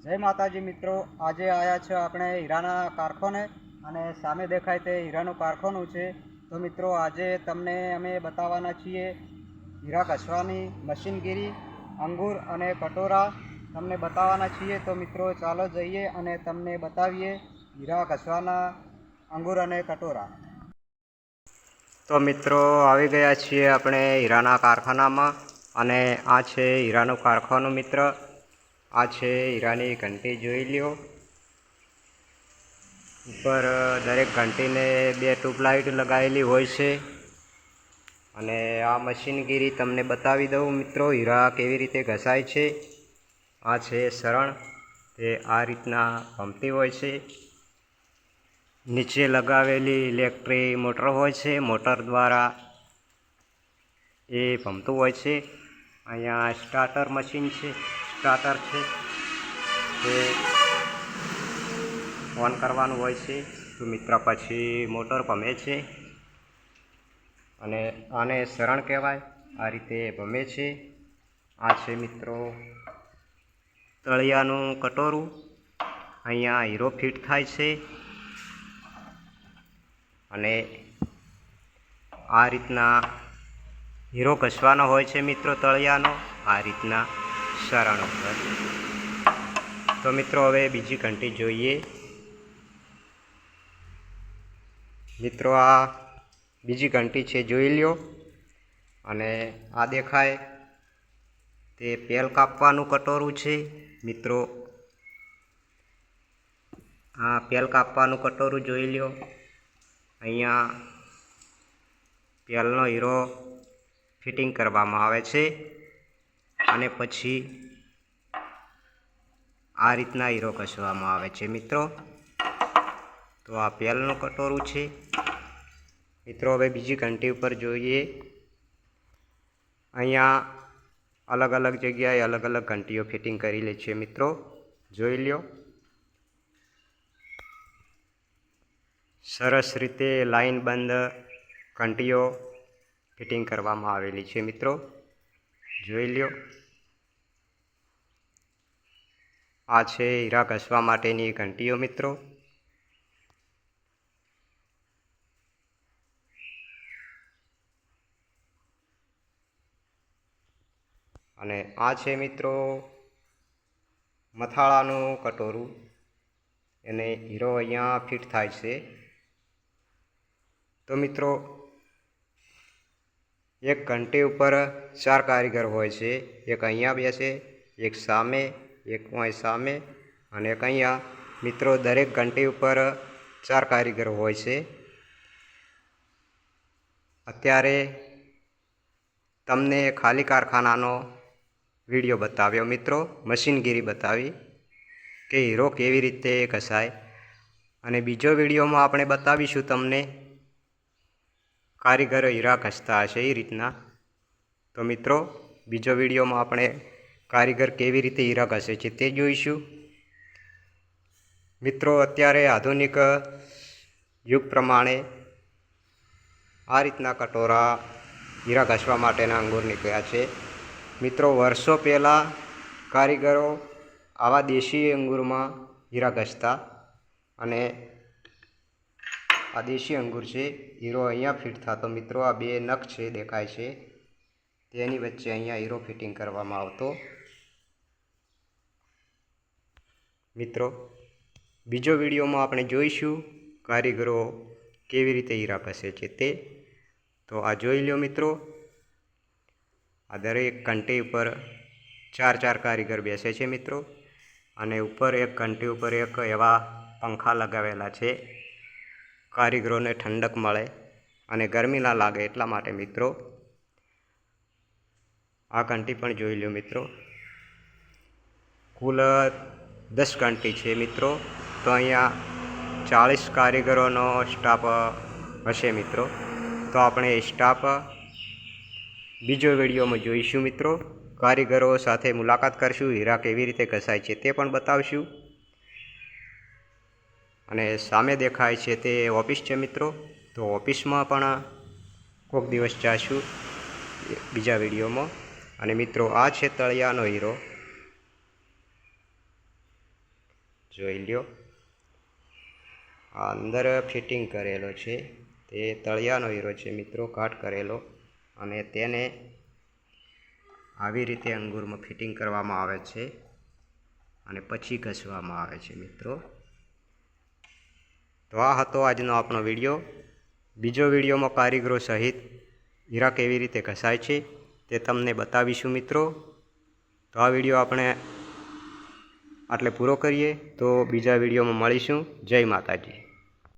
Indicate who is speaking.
Speaker 1: જય માતાજી મિત્રો, આજે આવ્યા છે આપણે હીરાના કારખાને અને સામે દેખાય તે હીરાનું કારખાનું છે. તો મિત્રો આજે તમને અમે બતાવવાના છીએ હીરા ઘસવાની મશીનગીરી, અંગૂર અને કટોરા તમને બતાવવાના છીએ. તો મિત્રો ચાલો જઈએ અને તમને બતાવીએ હીરા ઘસવાના અંગૂર અને કટોરા. તો મિત્રો આવી ગયા છીએ આપણે હીરાના કારખાનામાં અને આ છે હીરાનું કારખાનું મિત્ર. આ છે હીરાની ઘંટી, જોઈ લ્યો. ઉપર દરેક ઘંટીને 2 ટ્યુબલાઇટ લગાવેલી હોય છે. અને આ મશીનગીરી તમને બતાવી દઉં મિત્રો, હીરા કેવી રીતે ઘસાય છે. આ છે સરણ, તે આ રીતના ભમતી હોય છે. નીચે લગાવેલી ઇલેક્ટ્રિક મોટર હોય છે, મોટર દ્વારા એ ભમતું હોય છે. અહીંયા સ્ટાર્ટર મશીન છે, સ્ટાર્ટર છે તે ઓન કરવાનું હોય છે. તો મિત્ર પછી મોટર ભમે છે અને આને સરણ કહેવાય. આ રીતે ભમે છે. આ છે મિત્રો તળિયાનું કટોરું. અહીંયા હીરો ફિટ થાય છે અને આ રીતના હીરો ઘસવાનો હોય છે મિત્રો, તળિયાનો આ રીતના સરણ ઉપર. તો મિત્રો હવે બીજી ઘંટી જોઈએ. મિત્રો આ બીજી ઘંટી છે, જોઈ લ્યો. અને આ દેખાય તે પેલ કાપવાનું કટોરું છે મિત્રો. આ પેલ કાપવાનું કટોરું જોઈ લ્યો. અહીંયા પેલનો હીરો ફિટિંગ કરવામાં આવે છે અને પછી આ રીતના હીરો ઘસવામાં આવે છે મિત્રો. તો આ પેલનું કટોરું છે મિત્રો. હવે બીજી ઘંટી ઉપર જોઈએ. અહીંયા અલગ અલગ જગ્યાએ અલગ અલગ ઘંટીઓ ફિટિંગ કરી લે છે મિત્રો, જોઈ લ્યો. સરસ રીતે લાઈન બંધ ઘંટીઓ ફિટિંગ કરવામાં આવેલી છે મિત્રો, જોઈ લ્યો. આ છે હીરા ઘસવા માટેની ઘંટીઓ મિત્રો. અને આ છે મિત્રો મથાળાનું કટોરું. એને હીરો અહીંયા ફિટ થાય છે. તો મિત્રો એક ઘંટી ઉપર 4 કારીગર હોય છે. એક અહીંયા બેસે, એક સામે, એક અહીં સામે અને એક અહીંયા. મિત્રો દરેક ઘંટી ઉપર 4 કારીગર હોય છે. અત્યારે તમને ખાલી કારખાનાનો વિડીયો બતાવ્યો મિત્રો, મશીનગીરી બતાવી કે હીરો કેવી રીતે ઘસાય. અને બીજો વિડીયોમાં આપણે બતાવીશું તમને કારીગરો હીરા ઘસતા હશે એ રીતના. તો મિત્રો બીજો વિડીયોમાં આપણે કારીગર કેવી રીતે હીરા ઘસે છે તે જોઈશું. મિત્રો અત્યારે આધુનિક યુગ પ્રમાણે આ રીતના કટોરા હીરા ઘસવા માટેના અંગૂર નીકળ્યા છે મિત્રો. વર્ષો પહેલાં કારીગરો આવા દેશી અંગૂરમાં હીરા ઘસતા અને આ દેશી અંગૂર છે. હીરો અહીંયા ફિટ થતો મિત્રો. આ 2 નખ છે દેખાય છે, તેની વચ્ચે અહીંયા હીરો ફિટિંગ કરવામાં આવતો મિત્રો. બીજો વિડીયોમાં આપણે જોઈશું કારીગરો કેવી રીતે હીરા ઘસે છે તે. તો આ જોઈ લો મિત્રો. આ દરેક ઘંટી ઉપર 4 કારીગર બેસે છે મિત્રો. અને ઉપર એક ઘંટી ઉપર એક એવા પંખા લગાવેલા છે, કારીગરોને ઠંડક મળે અને ગરમી ના લાગે એટલા માટે મિત્રો. આ ઘંટી પણ જોઈ લો મિત્રો. કુલ 10 ઘંટી છે મિત્રો. તો અહીંયા 40 કારીગરોનો સ્ટાફ હશે મિત્રો. તો આપણે સ્ટાફ બીજો વિડીયોમાં જોઈશું મિત્રો. કારીગરો સાથે મુલાકાત કરશું, હીરા કેવી રીતે ઘસાય છે તે પણ બતાવશું. અને સામે દેખાય છે તે ઓફિસ છે મિત્રો. તો ઓફિસમાં પણ કોઈક દિવસ જઈશું બીજા વિડીયોમાં. અને મિત્રો આ છે તળિયાનો હીરો.
Speaker 2: જોઈ લ્યો, આ અંદર ફિટિંગ કરેલો છે તે તળિયાનો હીરો છે મિત્રો, કાટ કરેલો, અને તેને આવી રીતે અંગૂરમાં ફિટિંગ કરવામાં આવે છે અને પછી ઘસવામાં આવે છે મિત્રો. તો આ હતો આજનો આપણો વિડીયો. બીજો વિડીયોમાં કારીગરો સહિત હીરા કેવી રીતે ઘસાય છે તે તમને બતાવીશું મિત્રો. તો આ વિડીયો આપણે આટલે પૂરો કરીએ, તો બીજા વિડીયોમાં મળીશું. જય માતાજી.